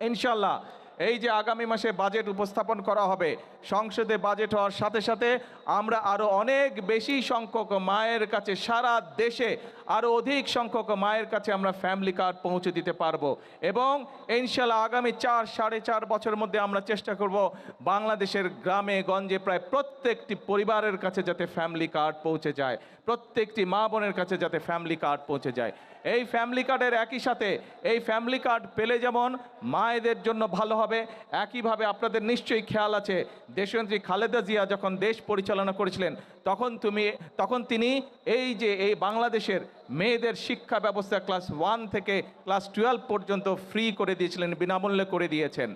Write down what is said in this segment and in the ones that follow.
ইনশাল্লাহ এই যে আগামী মাসে বাজেট উপস্থাপন করা হবে, সংসদে বাজেট হওয়ার সাথে সাথে আমরা আরও অনেক বেশি সংখ্যক মায়ের কাছে, সারা দেশে আরও অধিক সংখ্যক মায়ের কাছে আমরা ফ্যামিলি কার্ড পৌঁছে দিতে পারবো। এবং ইনশাল্লাহ আগামী 4-4.5 বছরের মধ্যে আমরা চেষ্টা করব বাংলাদেশের গ্রামে গঞ্জে প্রায় প্রত্যেকটি পরিবারের কাছে যাতে ফ্যামিলি কার্ড পৌঁছে যায়, প্রত্যেকটি মা বোনের কাছে যাতে ফ্যামিলি কার্ড পৌঁছে যায়। এই ফ্যামিলি কার্ডের একই সাথে এই ফ্যামিলি কার্ড পেলে যেমন মায়েদের জন্য ভালো হবে, একইভাবে আপনাদের নিশ্চয়ই খেয়াল আছে দেশনেত্রী খালেদা জিয়া যখন দেশ পরিচালনা করেছিলেন তখন তিনি এই বাংলাদেশের মেয়েদের শিক্ষা ব্যবস্থা ক্লাস 1 থেকে ক্লাস 12 পর্যন্ত ফ্রি করে দিয়েছিলেন, বিনামূল্যে করে দিয়েছেন।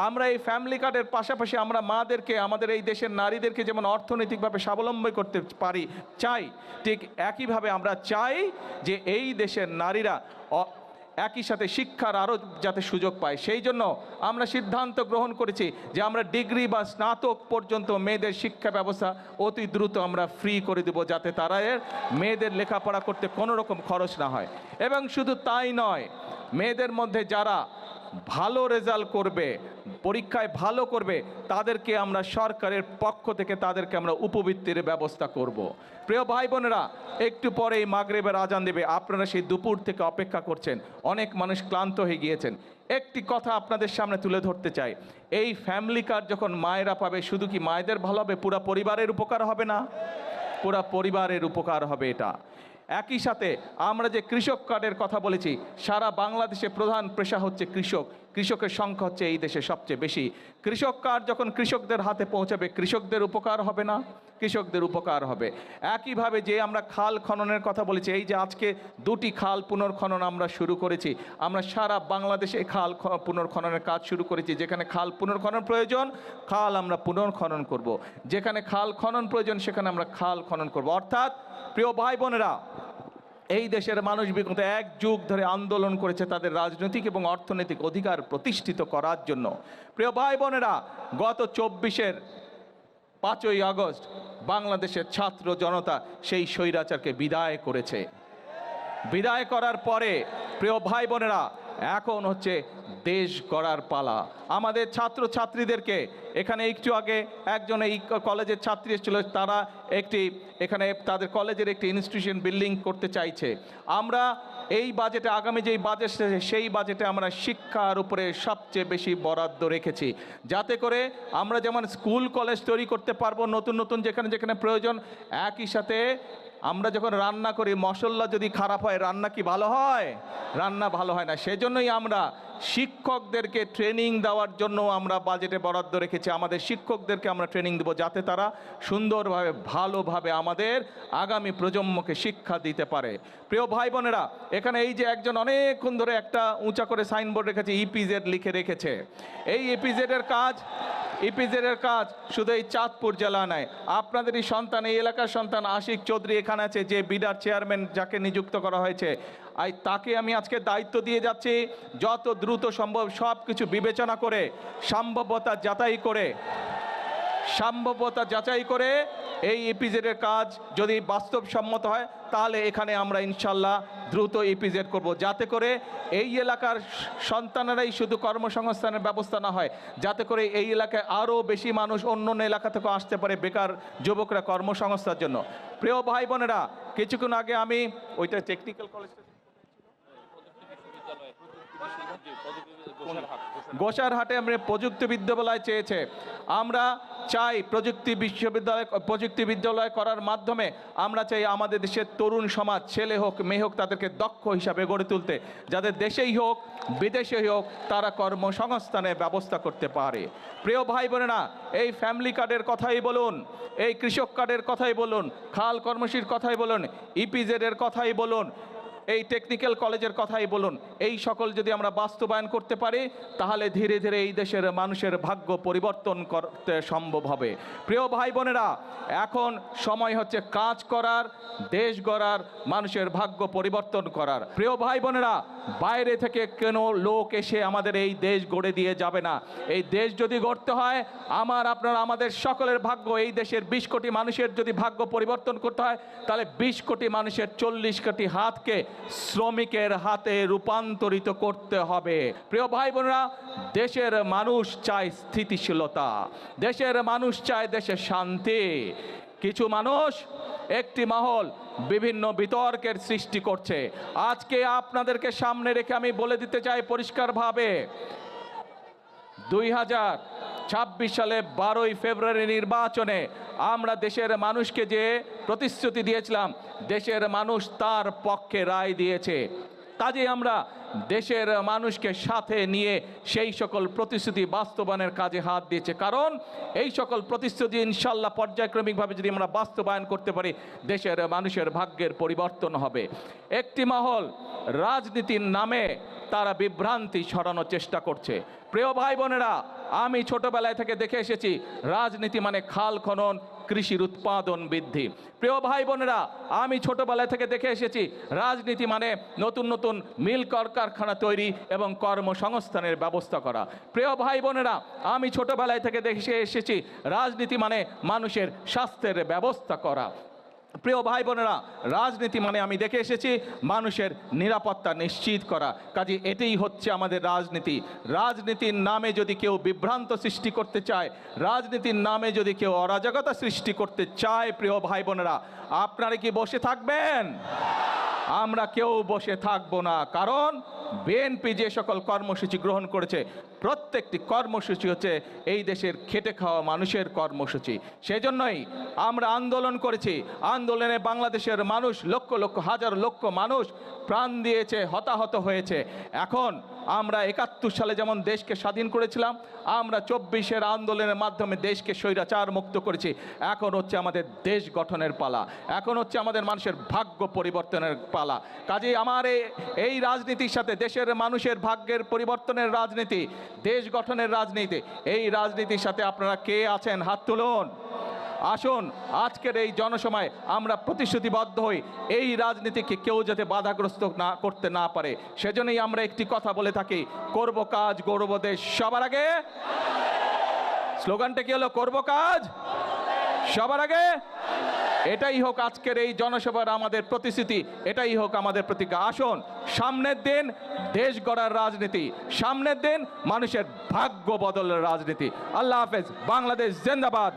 আমরা এই ফ্যামিলি কার্ডের পাশাপাশি আমরা মাদেরকে, আমাদের এই দেশের নারীদেরকে যেমন অর্থনৈতিকভাবে স্বাবলম্বী করতে পারি চাই, ঠিক একইভাবে আমরা চাই যে এই দেশের নারীরা একই সাথে শিক্ষার আরও যাতে সুযোগ পায়। সেই জন্য আমরা সিদ্ধান্ত গ্রহণ করেছি যে আমরা ডিগ্রি বা স্নাতক পর্যন্ত মেয়েদের শিক্ষা ব্যবস্থা অতি দ্রুত আমরা ফ্রি করে দেব, যাতে তারা মেয়েদের লেখাপড়া করতে কোনো রকম খরচ না হয়। এবং শুধু তাই নয়, মেয়েদের মধ্যে যারা ভালো রেজাল্ট করবে, পরীক্ষায় ভালো করবে, তাদেরকে আমরা সরকারের পক্ষ থেকে তাদেরকে আমরা উপবৃত্তির ব্যবস্থা করব। প্রিয় ভাই বোনেরা, একটু পরেই মাগরিবের আজান দেবে, আপনারা সেই দুপুর থেকে অপেক্ষা করছেন, অনেক মানুষ ক্লান্ত হয়ে গিয়েছেন। একটি কথা আপনাদের সামনে তুলে ধরতে চাই, এই ফ্যামিলি কার্ড যখন মায়েরা পাবে, শুধু কি মায়েদের ভালো হবে, পুরা পরিবারের উপকার হবে না? পুরা পরিবারের উপকার হবে এটা। একই সাথে আমরা যে কৃষক কার্ডের কথা বলেছি, সারা বাংলাদেশে প্রধান পেশা হচ্ছে কৃষক, কৃষকের সংখ্যা হচ্ছে এই দেশে সবচেয়ে বেশি। কৃষক কার্ড যখন কৃষকদের হাতে পৌঁছাবে, কৃষকদের উপকার হবে না? কৃষকদের উপকার হবে। একইভাবে যে আমরা খাল খননের কথা বলেছি, এই যে আজকে 2টি খাল পুনর্খনন আমরা শুরু করেছি, আমরা সারা বাংলাদেশে খাল পুনর্খননের কাজ শুরু করেছি। যেখানে খাল পুনর্খনন প্রয়োজন, খাল আমরা পুনর্খনন করব। যেখানে খাল খনন প্রয়োজন, সেখানে আমরা খাল খনন করব। অর্থাৎ প্রিয় ভাই বোনেরা, এই দেশের মানুষ বিগত 1 যুগ ধরে আন্দোলন করেছে তাদের রাজনৈতিক এবং অর্থনৈতিক অধিকার প্রতিষ্ঠিত করার জন্য। প্রিয় ভাই বোনেরা, গত 24-এর 5ই আগস্ট বাংলাদেশের ছাত্র জনতা সেই স্বৈরাচারকে বিদায় করেছে। বিদায় করার পরে প্রিয় ভাই বোনেরা, এখন হচ্ছে দেশ গড়ার পালা। আমাদের ছাত্র ছাত্রীদেরকে, এখানে একটু আগে একজন এই কলেজের ছাত্রী এসেছিল, তারা এখানে তাদের কলেজের একটি ইনস্টিটিউশন বিল্ডিং করতে চাইছে। আমরা এই বাজেটে, আগামী যেই বাজেট সেই বাজেটে আমরা শিক্ষার উপরে সবচেয়ে বেশি বরাদ্দ রেখেছি, যাতে করে আমরা যেমন স্কুল কলেজ তৈরি করতে পারবো নতুন নতুন যেখানে যেখানে প্রয়োজন। একই সাথে আমরা যখন রান্না করি, মশলা যদি খারাপ হয়, রান্না কি ভালো হয়? রান্না ভালো হয় না। সেজন্যই আমরা শিক্ষকদেরকে ট্রেনিং দেওয়ার জন্য আমরা বাজেটে বরাদ্দ রেখেছি। আমাদের শিক্ষকদেরকে আমরা ট্রেনিং দেবো, যাতে তারা সুন্দরভাবে ভালোভাবে আমাদের আগামী প্রজন্মকে শিক্ষা দিতে পারে। প্রিয় ভাই বোনেরা, এখানে এই যে একজন অনেকক্ষণ ধরে একটা উঁচা করে সাইনবোর্ড রেখেছে, ইপিজেড লিখে রেখেছে। এই ইপিজেডের কাজ শুধু এই চাঁদপুর জেলা নয়, আপনাদেরই সন্তান, এই এলাকার সন্তান আশিক চৌধুরী এখানে আছে, যে বিডার চেয়ারম্যান যাকে নিযুক্ত করা হয়েছে। তাকে আমি আজকে দায়িত্ব দিয়ে যাচ্ছি, যত দ্রুত সম্ভব সব কিছু বিবেচনা করে, সম্ভাব্যতা যাচাই করে এই ইপিজেডের কাজ যদি বাস্তবসম্মত হয়, তাহলে এখানে আমরা ইনশাল্লাহ দ্রুত ইপিজেড করব, যাতে করে এই এলাকার সন্তানেরাই শুধু কর্মসংস্থানের ব্যবস্থা না হয়, যাতে করে এই এলাকায় আরও বেশি মানুষ অন্য অন্য এলাকা থেকে আসতে পারে বেকার যুবকরা কর্মসংস্থার জন্য। প্রিয় ভাই বোনেরা, কিছুক্ষণ আগে আমি ওইটা টেকনিক্যাল কলেজটা গোসারহাটে আমরা প্রযুক্তি বিশ্ববিদ্যালয় চেয়েছে। আমরা চাই প্রযুক্তি বিদ্যালয় করার মাধ্যমে আমরা চাই আমাদের দেশের তরুণ সমাজ, ছেলে হোক মেয়ে হোক, তাদেরকে দক্ষ হিসাবে গড়ে তুলতে, যাদের দেশেই হোক বিদেশেই হোক তারা কর্মসংস্থানের ব্যবস্থা করতে পারে। প্রিয় ভাই বোনেরা, এই ফ্যামিলি কার্ডের কথাই বলুন, এই কৃষক কার্ডের কথাই বলুন, খাল কর্মসূচির কথাই বলুন, ইপিজেডের কথাই বলুন, এই টেকনিক্যাল কলেজের কথাই বলুন, এই সকল যদি আমরা বাস্তবায়ন করতে পারি, তাহলে ধীরে ধীরে এই দেশের মানুষের ভাগ্য পরিবর্তন করতে সম্ভব হবে। প্রিয় ভাই বোনেরা, এখন সময় হচ্ছে কাজ করার, দেশ গড়ার, মানুষের ভাগ্য পরিবর্তন করার। প্রিয় ভাই বোনেরা, বাইরে থেকে কোনো লোক এসে আমাদের এই দেশ গড়ে দিয়ে যাবে না। এই দেশ যদি গড়তে হয়, আমাদের সকলের ভাগ্য, এই দেশের 20 কোটি মানুষের যদি ভাগ্য পরিবর্তন করতে হয়, তাহলে 20 কোটি মানুষের 40 কোটি হাতকে শ্রমিকের হাতে রূপান্তরিত করতে হবে। প্রিয় ভাই বোনেরা, দেশের মানুষ চায় স্থিতিশীলতা, দেশের মানুষ চায় দেশের শান্তি। কিছু মানুষ, একটি মহল বিভিন্ন বিতর্কের সৃষ্টি করছে। আজকে আপনাদেরকে সামনে রেখে আমি বলে দিতে চাই পরিষ্কারভাবে, 2026 সালে 12ই ফেব্রুয়ারি নির্বাচনে আমরা দেশের মানুষকে যে প্রতিশ্রুতি দিয়েছিলাম, দেশের মানুষ তার পক্ষে রায় দিয়েছে। কাজে আমরা দেশের মানুষকে সাথে নিয়ে সেই সকল প্রতিশ্রুতি বাস্তবায়নের কাজে হাত দিয়েছে। কারণ এই সকল প্রতিশ্রুতি ইনশাল্লাহ পর্যায়ক্রমিকভাবে যদি আমরা বাস্তবায়ন করতে পারি, দেশের মানুষের ভাগ্যের পরিবর্তন হবে। একটি মহল রাজনীতির নামে তারা বিভ্রান্তি ছড়ানোর চেষ্টা করছে। প্রিয় ভাই বোনেরা, আমি ছোটবেলায় থেকে দেখে এসেছি রাজনীতি মানে খাল খনন, কৃষির উৎপাদন বৃদ্ধি। প্রিয় ভাই বোনেরা, আমি ছোটবেলায় থেকে দেখে এসেছি রাজনীতি মানে নতুন নতুন মিল কারখানা তৈরি এবং কর্মসংস্থানের ব্যবস্থা করা। প্রিয় ভাই বোনেরা, আমি ছোটবেলায় থেকে দেখে এসেছি রাজনীতি মানে মানুষের স্বাস্থ্যের ব্যবস্থা করা। প্রিয় ভাই বোনেরা, রাজনীতি মানে আমি দেখে এসেছি মানুষের নিরাপত্তা নিশ্চিত করা। কাজে এটাই হচ্ছে আমাদের রাজনীতি। রাজনীতির নামে যদি কেউ বিভ্রান্ত সৃষ্টি করতে চায়, রাজনীতির নামে যদি কেউ অরাজকতা সৃষ্টি করতে চায়, প্রিয় ভাই বোনেরা, আপনারা কি বসে থাকবেন? আমরা কেউ বসে থাকবো না। কারণ বিএনপি যে সকল কর্মসূচি গ্রহণ করেছে, প্রত্যেকটি কর্মসূচি হচ্ছে এই দেশের খেটে খাওয়া মানুষের কর্মসূচি। সেজন্যই আমরা আন্দোলন করেছি। আন্দোলনে বাংলাদেশের মানুষ, লক্ষ লক্ষ হাজার লক্ষ মানুষ প্রাণ দিয়েছে, হতাহত হয়েছে। এখন আমরা 71 সালে যেমন দেশকে স্বাধীন করেছিলাম, আমরা 24-এর আন্দোলনের মাধ্যমে দেশকে স্বৈরাচার মুক্ত করেছি। এখন হচ্ছে আমাদের দেশ গঠনের পালা, এখন হচ্ছে আমাদের মানুষের ভাগ্য পরিবর্তনের পালা। কাজেই আমার এই রাজনীতির সাথে, দেশের মানুষের ভাগ্যের পরিবর্তনের রাজনীতি, দেশ গঠনের রাজনীতি, এই রাজনীতির সাথে আপনারা কে আছেন? হাত তুলুন। আসুন আজকের এই জনসভায় আমরা প্রতিশ্রুতিবদ্ধ হই, এই রাজনীতিকে কেউ যাতে বাধাগ্রস্ত না করতে না পারে। সেজন্যই আমরা একটি কথা বলে থাকি, করব কাজ গৌরব দেশ সবার আগে। স্লোগানটা কি হলো? করব কাজ সবার আগে। এটাই হোক আজকের এই জনসভার আমাদের প্রতিশ্রুতি, এটাই হোক আমাদের প্রতিজ্ঞা। আসুন, সামনের দিন দেশ গড়ার রাজনীতি, সামনের দিন মানুষের ভাগ্য বদলের রাজনীতি। আল্লাহ হাফেজ। বাংলাদেশ জিন্দাবাদ।